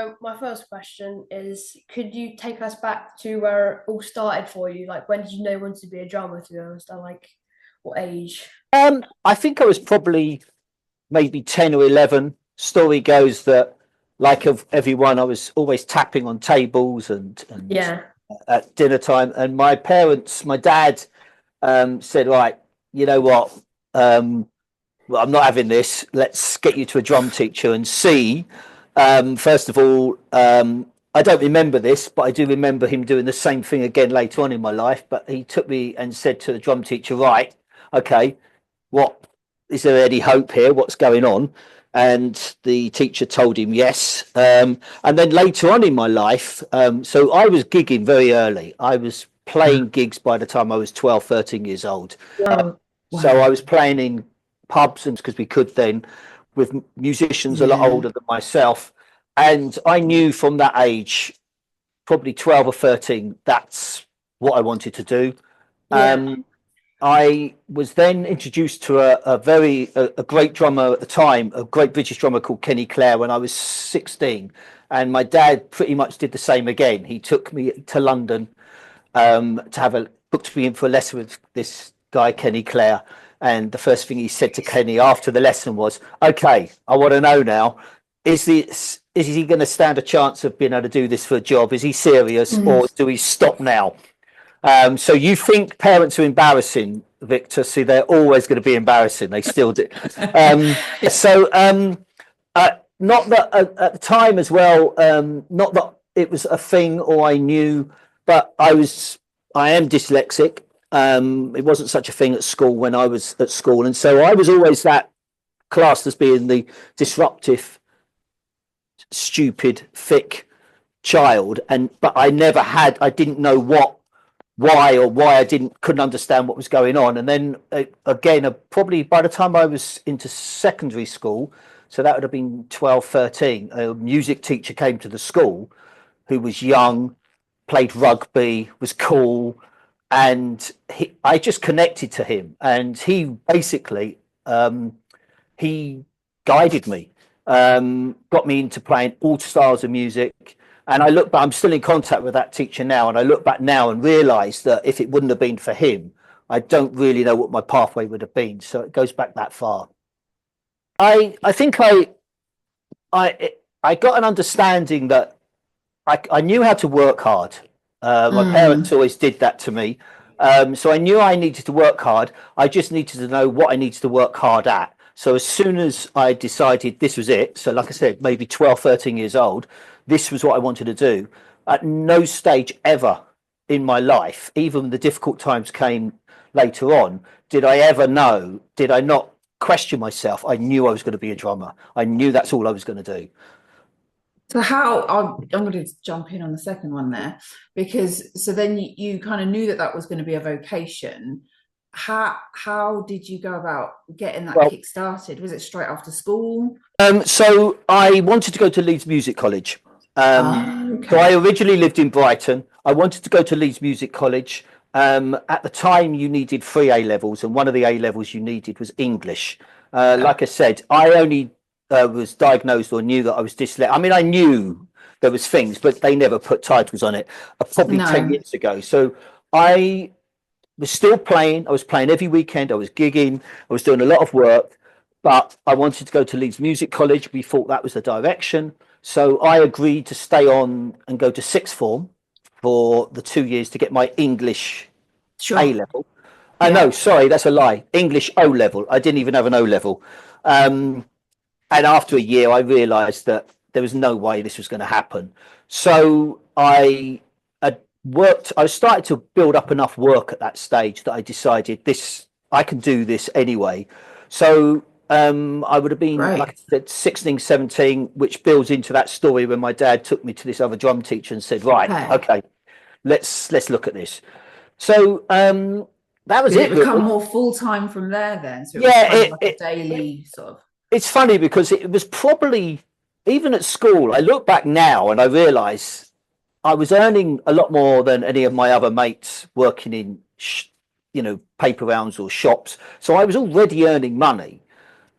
My first question is, could you take us back to where it all started for you? Like, when did you know you wanted to be a drummer, to be honest? And like, what age? I think I was probably maybe 10 or 11. Story goes that, like of everyone, I was always tapping on tables and Yeah. at dinner time. And my parents, my dad, said, "Right, you know what? Um, well, I'm not having this. Let's get you to a drum teacher and see." First of all, I don't remember this, but I do remember him doing the same thing again later on in my life. But he took me and said to the drum teacher, "Right, okay, what is there any hope here? What's going on?" And the teacher told him yes. And then later on in my life, so I was gigging very early. I was playing gigs by the time I was 12, 13 years old. Wow. So Wow. I was playing in pubs and because we could then with musicians a lot Yeah. older than myself. And I knew from that age, probably 12 or 13, that's what I wanted to do. Yeah. Um, I was then introduced to a great drummer at the time, a great British drummer called Kenny Clare when I was 16. And my dad pretty much did the same again. He took me to London to have a booked me in for a lesson with this guy Kenny Clare. And the first thing he said to Kenny after the lesson was, "Okay, I want to know now, is he going to stand a chance of being able to do this for a job? Is he serious, or do we stop now?" So you think parents are embarrassing, Victor? See, they're always going to be embarrassing. They still do. So not that at the time as well. Not that it was a thing or I knew, but I am dyslexic. It wasn't such a thing at school when I was at school, and so I was always that classed as being the disruptive, stupid, thick child. And but I didn't know why I couldn't understand what was going on. And then again, probably by the time I was into secondary school, so that would have been 12, 13, a music teacher came to the school who was young, played rugby, was cool, and I just connected to him, and he basically he guided me, got me into playing all styles of music. And I look back, I'm still in contact with that teacher now, and I look back now and realise that if it wouldn't have been for him, I don't really know what my pathway would have been. So it goes back that far. I think I got an understanding that I knew how to work hard. My parents always did that to me. So I knew I needed to work hard. I just needed to know what I needed to work hard at. So as soon as I decided this was it, so like I said, maybe 12, 13 years old, this was what I wanted to do. At no stage ever in my life, even the difficult times came later on, did I not question myself? I knew I was going to be a drummer. I knew that's all I was going to do. So I'm going to jump in on the second one there, because so then you kind of knew that that was going to be a vocation. How did you go about getting that Well, kick started? Was it straight after school? so I wanted to go to Leeds Music College. So I Okay. originally lived in Brighton. I wanted to go to Leeds Music College. At the time, you needed three A levels, and one of the A levels you needed was English. Like I said, I only was diagnosed or knew that I was dyslexic. I mean, I knew there was things, but they never put titles on it. Probably 10 No. years ago. So I was still playing. I was playing every weekend. I was gigging. I was doing a lot of work, but I wanted to go to Leeds Music College. We thought that was the direction. So I agreed to stay on and go to sixth form for the 2 years to get my English A Sure. level. I know, Yeah. sorry, that's a lie. English O level. I didn't even have an O level. Um, and after a year, I realised that there was no way this was going to happen. So I had worked. I started to build up enough work at that stage that I decided this. I can do this anyway. So I would have been, like I Great. said, 16, 17, which builds into that story when my dad took me to this other drum teacher and said, "Right, Okay. okay, let's look at this." So that was Did it it, become really. more full time from there then? So it was Yeah, kind of like a daily sort of. it's funny because it was probably even at school. I look back now and I realise I was earning a lot more than any of my other mates working in, paper rounds or shops. So I was already earning money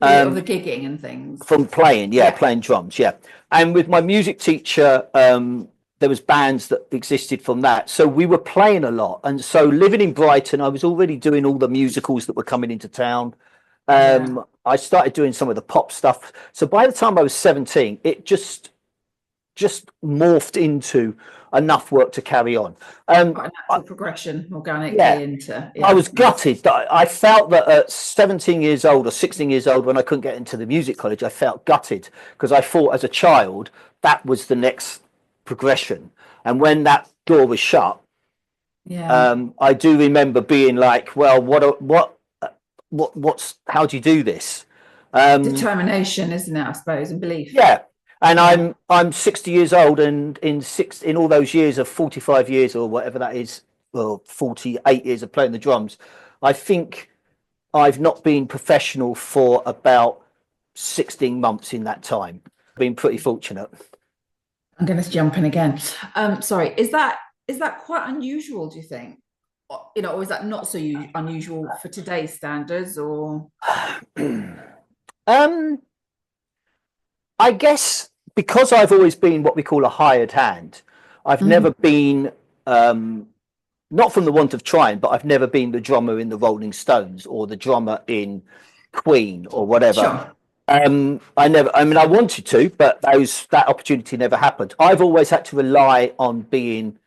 Yeah, of the um, gigging and things. from playing, yeah, Yeah. playing drums, yeah. and with my music teacher, there was bands that existed from that. So we were playing a lot. And so living in Brighton, I was already doing all the musicals that were coming into town. I started doing some of the pop stuff. So by the time I was 17, it just morphed into enough work to carry on. Quite a natural progression organically into. I was gutted. I felt that at 17 years old or 16 years old, when I couldn't get into the music college, I felt gutted because I thought as a child that was the next progression. And when that door was shut, I do remember being like, well, what's how do you do this? Determination, isn't it, I suppose, and belief. Yeah. And I'm 60 years old, and in all those years of 45 years or whatever that is, or 48 years of playing the drums, I think I've not been professional for about 16 months in that time. Been pretty fortunate. I'm going to jump in again. Sorry, is that quite unusual, do you think? Or is that not so unusual for today's standards, or? I guess because I've always been what we call a hired hand, I've never been, not from the want of trying, but I've never been the drummer in the Rolling Stones or the drummer in Queen or whatever. Sure. I wanted to, but that opportunity never happened. I've always had to rely on being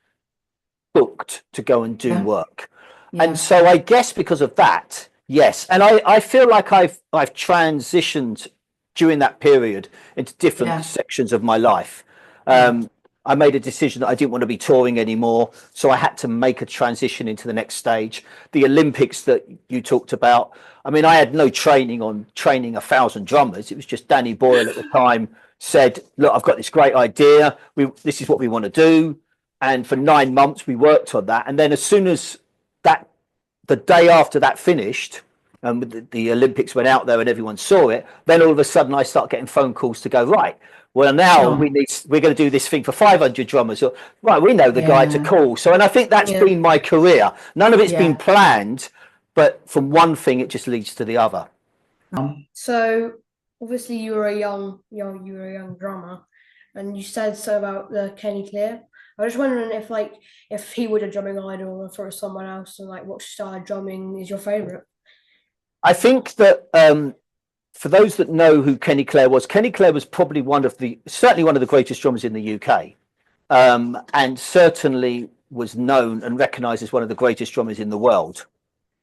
booked to go and do work. Yeah. And so I guess because of that, yes. And I feel like I've transitioned during that period into different sections of my life. I made a decision that I didn't want to be touring anymore, so I had to make a transition into the next stage. The Olympics that you talked about, I mean, I had no training on training 1,000 drummers. It was just Danny Boyle at the time said, look, I've got this great idea. This is what we want to do. And for 9 months, we worked on that. And then as soon as the day after that finished, and the Olympics went out there and everyone saw it, then all of a sudden I start getting phone calls to go, right, well, now we're going to do this thing for 500 drummers. Or, right, we know the guy to call. So, and I think that's been my career. None of it's been planned, but from one thing, it just leads to the other. So obviously you were a young drummer, and you said so about the Kenny Clear. I was just wondering if he was a drumming idol or if it was someone else, and like what style of drumming is your favorite? I think that for those that know who Kenny Clear was probably certainly one of the greatest drummers in the UK, and certainly was known and recognised as one of the greatest drummers in the world.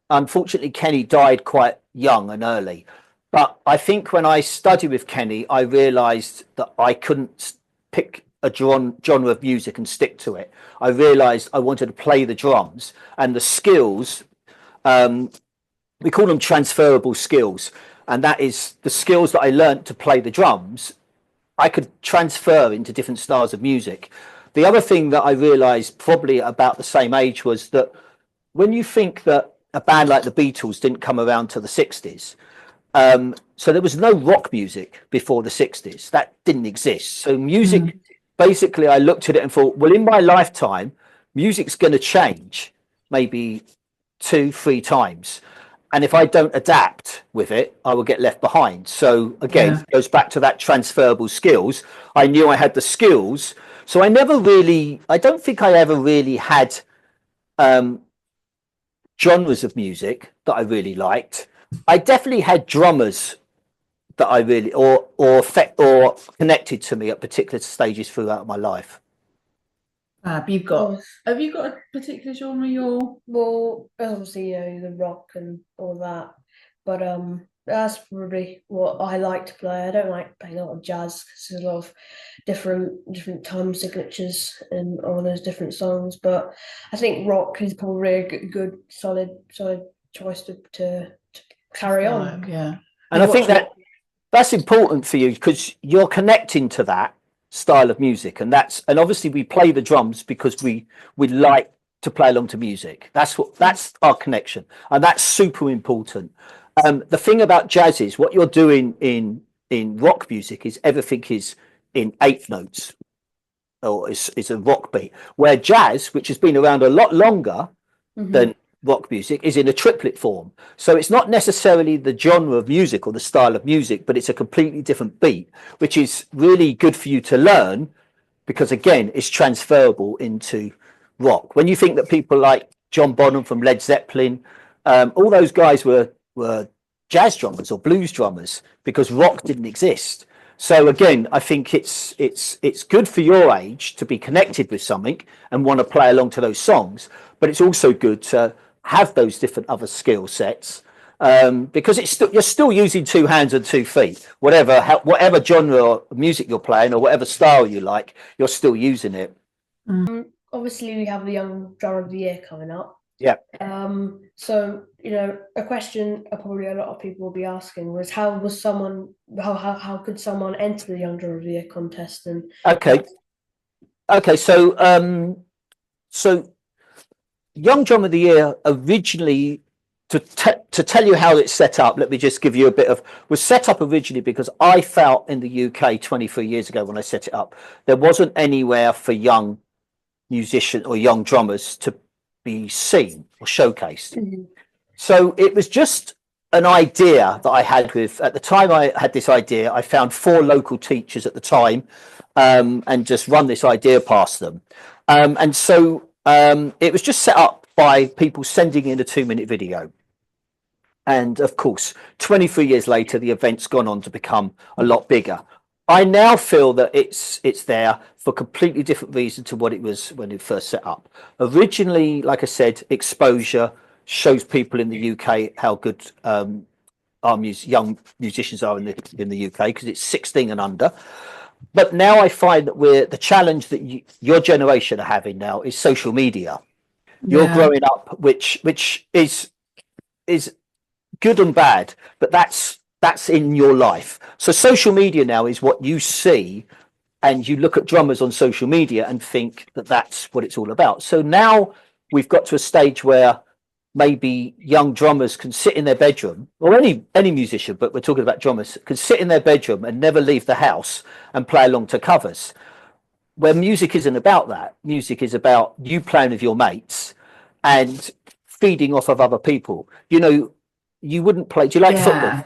Unfortunately, Kenny died quite young and early. But I think when I studied with Kenny, I realised that I couldn't pick a genre of music and stick to it. I realised I wanted to play the drums, and the skills, we call them transferable skills. And that is the skills that I learned to play the drums, I could transfer into different styles of music. The other thing that I realised probably about the same age was that when you think that a band like the Beatles didn't come around to the 60s, so there was no rock music before the 60s. That didn't exist. So music, basically, I looked at it and thought, well, in my lifetime, music's going to change maybe 2-3 times. And if I don't adapt with it, I will get left behind. So again, it goes back to that transferable skills. I knew I had the skills. So I don't think I ever really had genres of music that I really liked. I definitely had drummers that I really, or connected to me at particular stages throughout my life. Have you got a particular genre Well, obviously, the rock and all that, but that's probably what I like to play. I don't like playing a lot of jazz because there's a lot of different time signatures and all those different songs. But I think rock is probably a good solid choice to carry on. Yeah, and I think that's important for you because you're connecting to that style of music, and obviously we play the drums because we like to play along to music. That's our connection, and that's super important. The thing about jazz is what you're doing in rock music is everything is in 8th notes, or is a rock beat, where jazz, which has been around a lot longer than rock music is in a triplet form. So it's not necessarily the genre of music or the style of music, but it's a completely different beat, which is really good for you to learn because, again, it's transferable into rock. When you think that people like John Bonham from Led Zeppelin, all those guys were jazz drummers or blues drummers because rock didn't exist. So again, I think it's good for your age to be connected with something and want to play along to those songs, but it's also good to have those different other skill sets because you're still using two hands and 2 feet. Whatever genre of music you're playing or whatever style you like, you're still using it. Obviously, we have the Young Drummer of the Year coming up. Yeah. So a question probably a lot of people will be asking was how could someone enter the Young Drummer of the Year contest? And okay, so Young Drummer of the Year originally, to tell you how it's set up, let me just give you was set up originally because I felt in the UK 23 years ago when I set it up, there wasn't anywhere for young musicians or young drummers to be seen or showcased. So it was just an idea that I had at the time I had this idea, I found 4 local teachers at the time and just run this idea past them. And so it was just set up by people sending in a 2-minute video. And of course, 23 years later, the event's gone on to become a lot bigger. I now feel that it's there for a completely different reason to what it was when it first set up. Originally, like I said, exposure shows people in the UK how good our young musicians are in the UK because it's 16 and under. But now I find that the challenge that your generation are having now is social media. You're growing up, which is good and bad, but that's in your life. So social media now is what you see, and you look at drummers on social media and think that that's what it's all about. So now we've got to a stage where maybe young drummers can sit in their bedroom, or any musician, but we're talking about drummers, can sit in their bedroom and never leave the house and play along to covers. Where music isn't about that. Music is about you playing with your mates and feeding off of other people. You wouldn't play. Do you like football?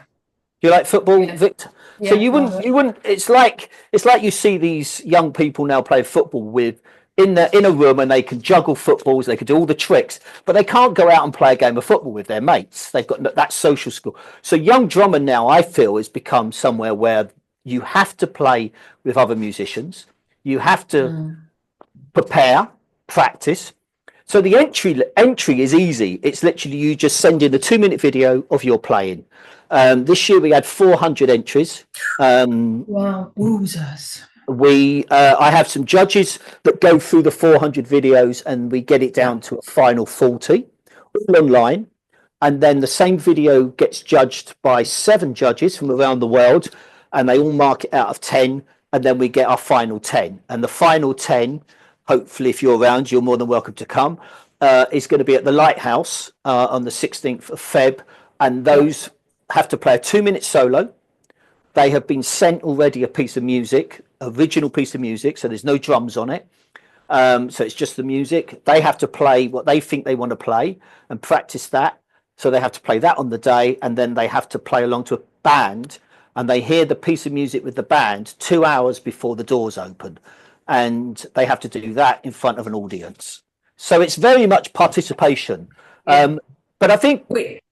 Do you like football, Victor? So you wouldn't. It's like you see these young people now play football in a room, and they can juggle footballs, they can do all the tricks, but they can't go out and play a game of football with their mates. They've got that social school. So young drummer now, I feel, has become somewhere where you have to play with other musicians. You have to prepare, practice. So the entry is easy. It's literally you just send in a 2-minute video of your playing. This year we had 400 entries. Wow, losers. I have some judges that go through the 400 videos, and we get it down to a final 40, all online. And then the same video gets judged by 7 judges from around the world, and they all mark it out of 10. And then we get our final 10. And the final 10, hopefully, if you're around, you're more than welcome to come, is going to be at the Lighthouse on the 16th of Feb. And those have to play a 2-minute solo. They have been sent already a piece of music, original piece of music, so there's no drums on it. So it's just the music. They have to play what they think they want to play and practice that. So they have to play that on the day, and then they have to play along to a band, and they hear the piece of music with the band 2 hours before the doors open. And they have to do that in front of an audience. So it's very much participation. But I think...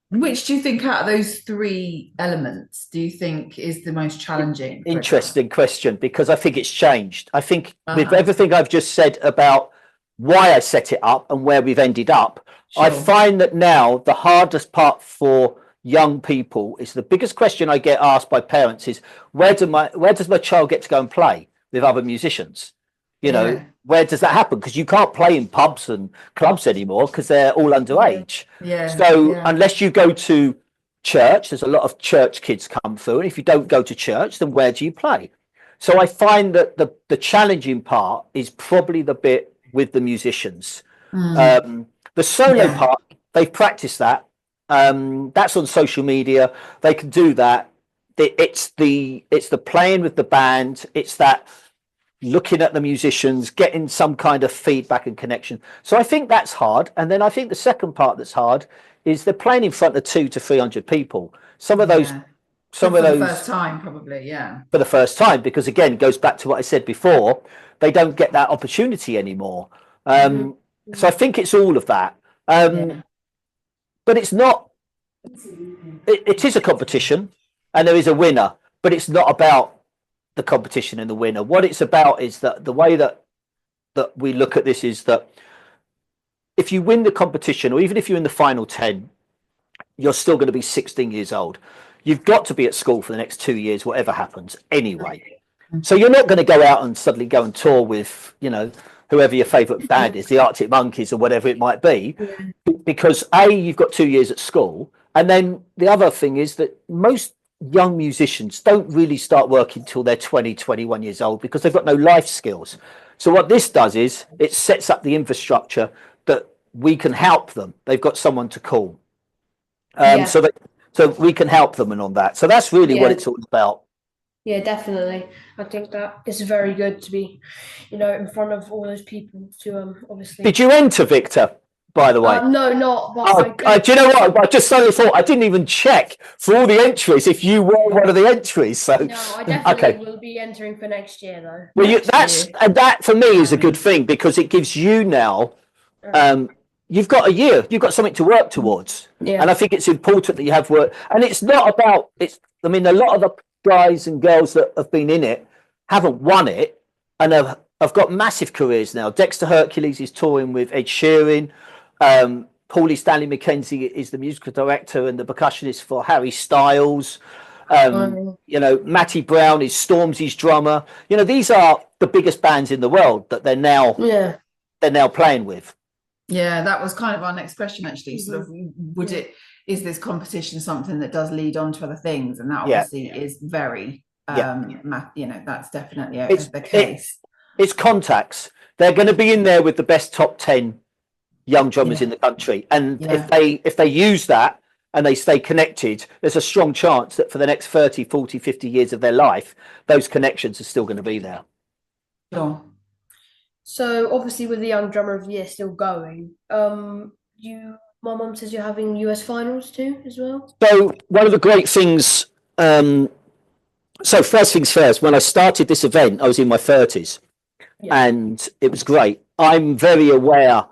Which do you think out of those 3 elements do you think is the most challenging? Interesting question, because I think it's changed. I think with everything I've just said about why I set it up and where we've ended up, I find that now the hardest part for young people is the biggest question I get asked by parents is where does my child get to go and play with other musicians? Where does that happen? Because you can't play in pubs and clubs anymore because they're all underage. Unless you go to church, there's a lot of church kids come through, and if you don't go to church, then where do you play? So I find that the challenging part is probably the bit with the musicians. The solo part, they've practiced that. That's on social media. They can do that. It's the playing with the band. It's that looking at the musicians, getting some kind of feedback and connection. So I think that's hard. And then I think the second part that's hard is they're playing in front of 200 to 300 people. Some of those, for the first time, probably, for the first time, because again, it goes back to what I said before, they don't get that opportunity anymore. So I think it's all of that. But it's not, it is a competition and there is a winner, but it's not about the competition and the winner. What it's about is that the way that we look at this is that if you win the competition, or even if you're in the final 10, you're still going to be 16 years old. You've got to be at school for the next 2 years, whatever happens anyway. So you're not going to go out and suddenly go and tour with, you know, whoever your favorite band is, the Arctic Monkeys or whatever it might be, because you've got 2 years at school. And then the other thing is that most young musicians don't really start working till they're 20, 21 years old because they've got no life skills. So what this does is it sets up the infrastructure that we can help them. They've got someone to call. So we can help them and on that. So that's really what it's all about. Yeah, definitely. I think that it's very good to be, you know, in front of all those people to obviously. Did you enter, Victor, by the way? No, not. But do you know what? I just suddenly thought I didn't even check for all the entries if you were one of the entries. So no, I definitely will be entering for next year though. Well, that for me is a good thing because it gives you now. You've got a year. You've got something to work towards, and I think it's important that you have work. And it's not about it's. I mean, a lot of the guys and girls that have been in it haven't won it and have got massive careers now. Dexter Hercules is touring with Ed Sheeran. Paulie Stanley McKenzie is the musical director and the percussionist for Harry Styles. You know, Matty Brown is Stormzy's drummer. You know, these are the biggest bands in the world that they're now playing with. Yeah, that was kind of our next question, actually. Sort of, is this competition something that does lead on to other things? And that obviously is very, you know, that's definitely the case. It's contacts. They're going to be in there with the best top 10 young drummers in the country. And if they use that and they stay connected, there's a strong chance that for the next 30, 40, 50 years of their life, those connections are still going to be there. Sure. So obviously with the Young Drummer of the Year still going, my mum says you're having US finals too as well. So one of the great things, so first things first, when I started this event, I was in my 30s and it was great. I'm very aware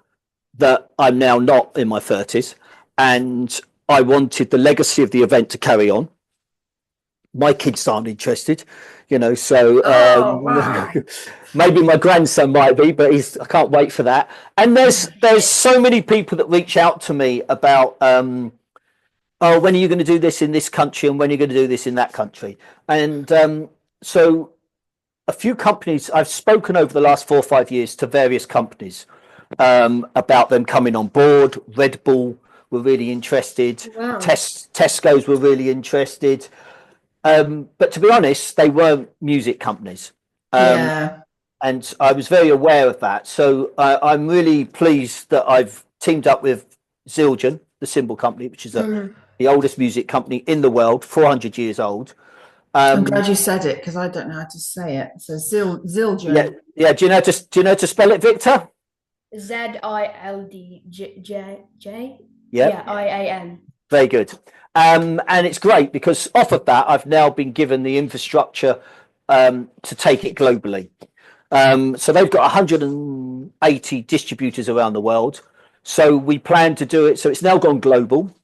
that I'm now not in my 30s and I wanted the legacy of the event to carry on. My kids aren't interested, you know, so maybe my grandson might be, but I can't wait for that. And there's so many people that reach out to me about, when are you going to do this in this country and when are you going to do this in that country? And so a few companies, I've spoken over the last 4 or 5 years to various companies about them coming on board. Red Bull were really interested. Wow. Tesco's were really interested. But to be honest, they weren't music companies. And I was very aware of that. So I'm really pleased that I've teamed up with Zildjian, the cymbal company, which is the oldest music company in the world, 400 years old. I'm glad you said it because I don't know how to say it. So Zildjian. Yeah. Do you know how to spell it, Victor? ZILDJ. Yeah. IAN. Very good. And it's great because off of that, I've now been given the infrastructure to take it globally. So they've got 180 distributors around the world. So we plan to do it. So it's now gone global.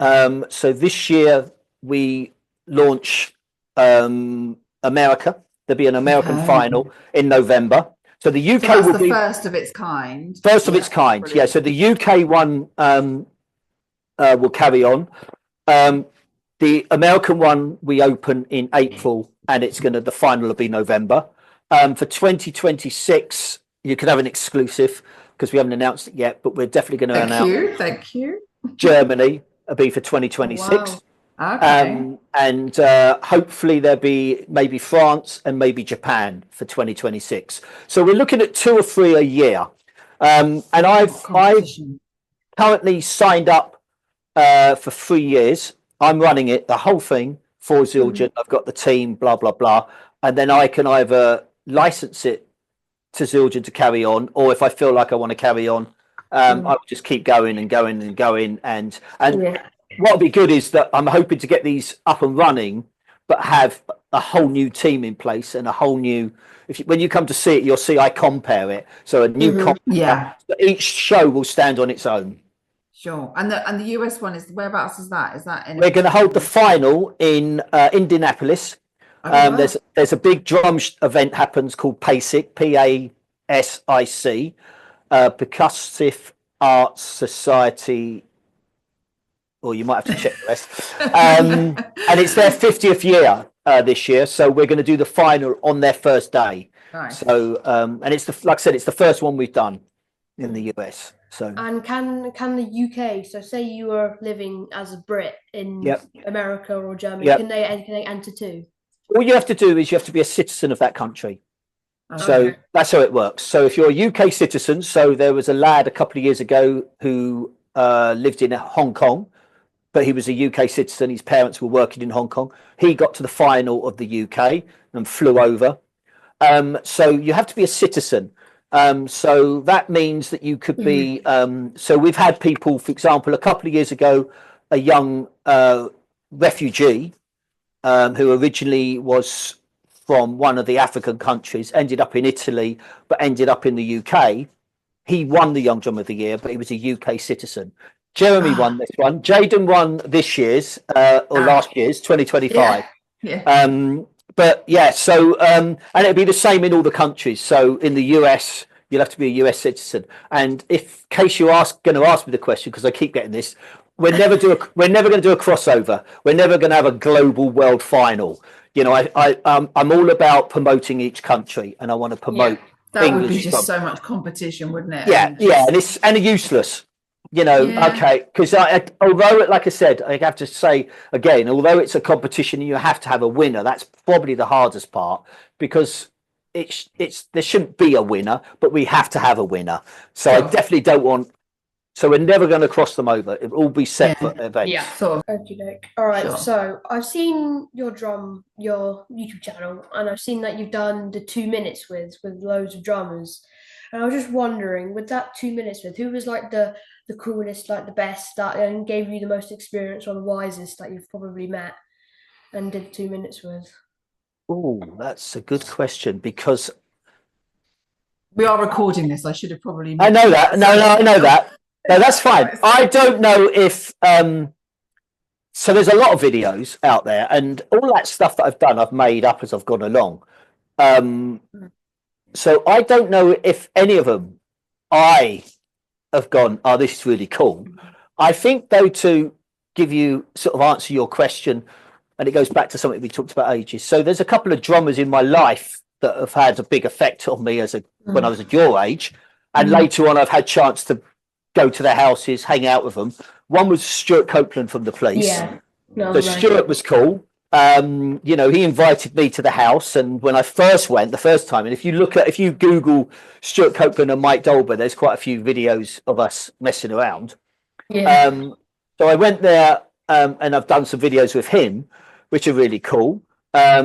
So this year we launch America. There'll be an American final in November. So the UK will be first of its kind. First of its kind. Brilliant. Yeah. So the UK one will carry on. The American one we open in April, and the final will be November. For 2026, you can have an exclusive because we haven't announced it yet, but we're definitely going to announce. Thank you. Germany will be for 2026. Wow. Okay. And hopefully there'll be maybe France and maybe Japan for 2026. So we're looking at 2 or 3 a year. And I've currently signed up for 3 years. I'm running it, the whole thing for Zildjian. I've got the team, blah, blah, blah. And then I can either license it to Zildjian to carry on, or if I feel like I want to carry on, I will just keep going and going and going. And what would be good is that I'm hoping to get these up and running, but have a whole new team in place and a whole new. When you come to see it, you'll see I compare it. So a new each show will stand on its own. Sure. And the US one is, whereabouts is that? Is that in? We're going to hold the final in Indianapolis. There's a big drum event happens called PASIC, PASIC, Percussive Arts Society. Or you might have to check the rest. And it's their 50th year this year, so we're going to do the final on their first day. Nice. So and it's like I said, it's the first one we've done in the US. So and can the UK, so say you were living as a Brit in America or Germany, can they enter too? All you have to do is you have to be a citizen of that country. Okay. So that's how it works. So if you're a UK citizen, so there was a lad a couple of years ago who lived in Hong Kong, but he was a UK citizen. His parents were working in Hong Kong. He got to the final of the UK and flew over. So you have to be a citizen. So that means that you could be. So we've had people, for example, a couple of years ago, a young refugee who originally was from one of the African countries, ended up in Italy, but ended up in the UK. He won the Young Drum of the Year, but he was a UK citizen. Jeremy won this one. Jaden won this year's or last year's 2025. But yeah, so and it'd be the same in all the countries. So in the US, you'll have to be a US citizen. And in case you're going to ask me the question, because I keep getting this, we're never going to do a crossover. We're never going to have a global world final. You know, I'm all about promoting each country, and I want to promote. That English would be just drum. so much competition, wouldn't it? And it's useless. You know, okay, because although, like I said, I have to say again, although it's a competition and you have to have a winner, that's probably the hardest part, because it's there shouldn't be a winner, but we have to have a winner. So I definitely don't want. So we're never going to cross them over. It will all be separate events. Yeah, sort of. Okay, all right. So I've seen your YouTube channel, and I've seen that you've done the 2 minutes with loads of drummers, and I was just wondering, with that 2 minutes who was like the coolest, like the best, that and gave you the most experience, or the wisest that you've probably met and did 2 minutes with? Oh, that's a good question, because we are recording this. I should have probably. I know that. No, I know that. No, that's fine. I don't know if so there's a lot of videos out there, and all that stuff that I've done, I've made up as I've gone along. So I don't know if any of them I have gone, oh, this is really cool. I think, though, to give you sort of answer your question, and it goes back to something we talked about ages. So there's a couple of drummers in my life that have had a big effect on me when I was at your age, and later on I've had chance to go to their houses, hang out with them. One was Stuart Copeland from the Police. So Stuart was cool. You know, he invited me to the house, and when I first went the first time, and if you Google Stuart Copeland and Mike Dolbear, there's quite a few videos of us messing around. So I went there, and I've done some videos with him, which are really cool. I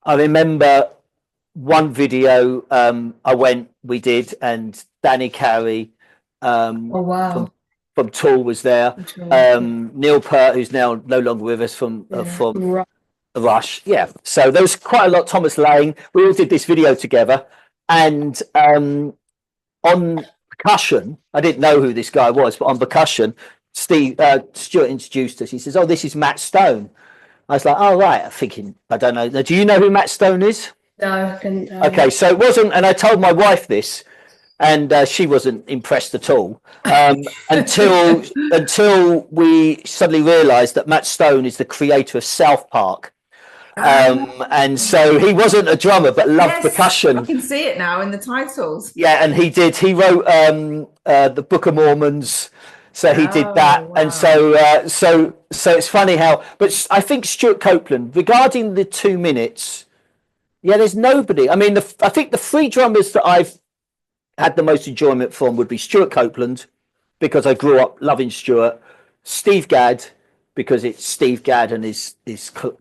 remember one video we did, and Danny Carey from Tool was there. Neil Peart, who's now no longer with us, from Rush. Yeah, so there was quite a lot. Thomas Lane. We all did this video together, and on percussion, I didn't know who this guy was, but on percussion, Stuart introduced us. He says, "Oh, this is Matt Stone." I was like, "Oh, right." I'm thinking, I don't know. Now, do you know who Matt Stone is? No, I couldn't. Okay, so it wasn't, and I told my wife this, and she wasn't impressed at all, until we suddenly realised that Matt Stone is the creator of South Park. And so he wasn't a drummer, but loved percussion. I can see it now in the titles. Yeah, and he wrote the Book of Mormons. So he did that. Wow. And so it's funny how, but I think Stuart Copeland, regarding the 2 minutes, there's nobody. I mean, I think the three drummers that I've had the most enjoyment from would be Stuart Copeland, because I grew up loving Stuart, Steve Gadd, because it's Steve Gadd and is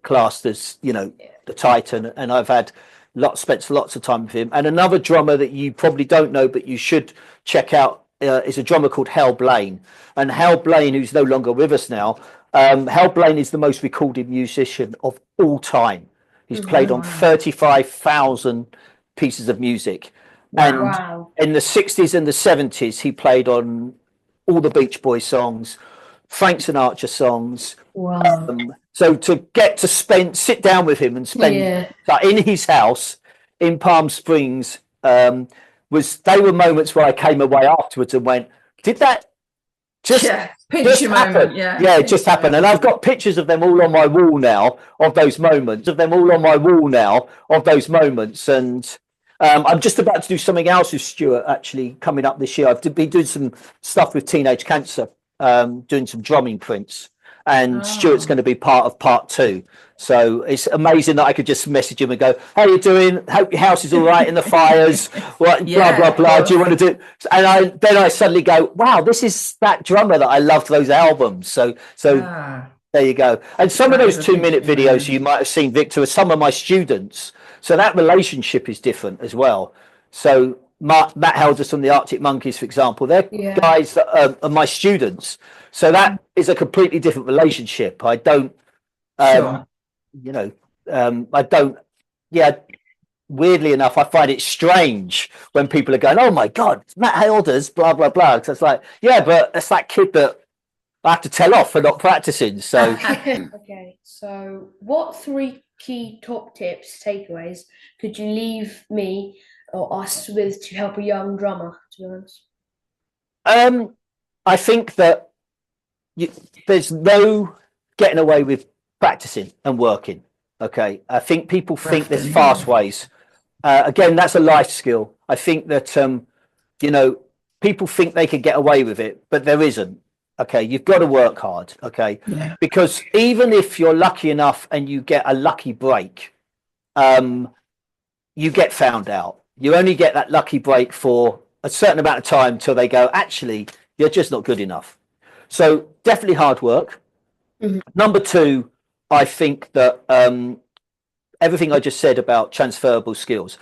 classed as, the Titan. And I've had, spent lots of time with him. And another drummer that you probably don't know, but you should check out, is a drummer called Hal Blaine. And Hal Blaine, who's no longer with us now, Hal Blaine is the most recorded musician of all time. He's played on 35,000 pieces of music. And Wow. in the 60s and the 70s, he played on all the Beach Boys songs, Frank Sinatra songs. Wow. So to get to sit down with him and spend like, in his house in Palm Springs, they were moments where I came away afterwards and went, did that just happen? Moment. Yeah, it just happened. And I've got pictures of them all on my wall now of those moments. And I'm just about to do something else with Stuart actually coming up this year. I've been doing some stuff with Teenage Cancer, doing some drumming prints, and Stuart's going to be part of part 2. So it's amazing that I could just message him and go, "How you doing? Hope your house is all right in the fires." Blah blah blah. Do you want to do? And then I suddenly go, "Wow, this is that drummer that I loved those albums." So there you go. And some of those 2-minute videos you might have seen, Victor, are some of my students. So that relationship is different as well. So Matt Helders from the Arctic Monkeys, for example, they're guys that are my students. So that is a completely different relationship. I don't, I don't, weirdly enough, I find it strange when people are going, "Oh my God, it's Matt Helders, blah, blah, blah." So it's like, yeah, but it's that kid that I have to tell off for not practicing. So, Okay, so what 3 key top tips, takeaways, could you leave me or us with to help a young drummer, to be honest? I think that there's no getting away with practicing and working. Okay, I think people think there's fast ways. Again, that's a life skill. I think that people think they can get away with it, but there isn't. Okay, you've got to work hard. Okay, because even if you're lucky enough and you get a lucky break, you get found out. You only get that lucky break for a certain amount of time till they go, "Actually, you're just not good enough." So definitely hard work. Number 2, I think that everything I just said about transferable skills,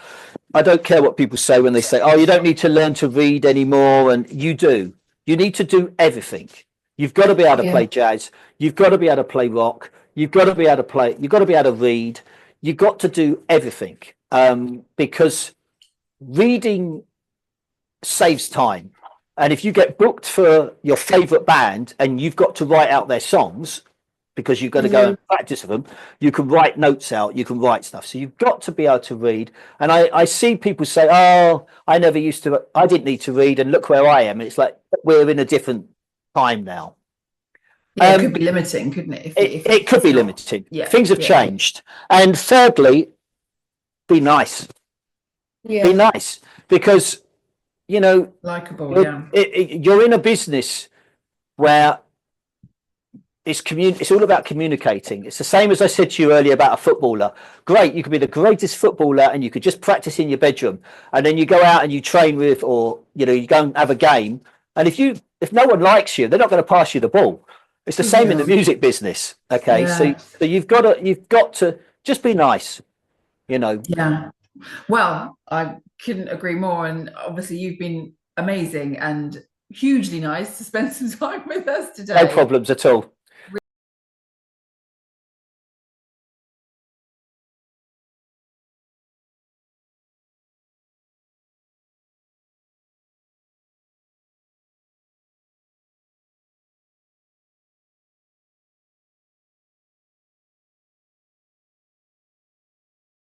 I don't care what people say when they say, "Oh, you don't need to learn to read anymore," and you do. You need to do everything. You've got to be able to play jazz. You've got to be able to play rock. You've got to be able to play. You've got to be able to read. You've got to do everything, because reading saves time. And if you get booked for your favorite band and you've got to write out their songs because you've got to go and practice with them, you can write notes out, you can write stuff. So you've got to be able to read. And I see people say, "Oh, I didn't need to read, and look where I am." And it's like, we're in a different time now. It could be limiting, couldn't it? It could be limiting. Things have changed. And thirdly, be nice. Be nice, because likable. You're in a business where it's all about communicating. It's the same as I said to you earlier about a footballer. Great, you could be the greatest footballer and you could just practice in your bedroom, and then you go out and you train with, or you go and have a game, and if no one likes you, they're not going to pass you the ball. It's the same in the music business. Okay, so you've got to just be nice. Well, I couldn't agree more, and obviously you've been amazing and hugely nice to spend some time with us today. No problems at all.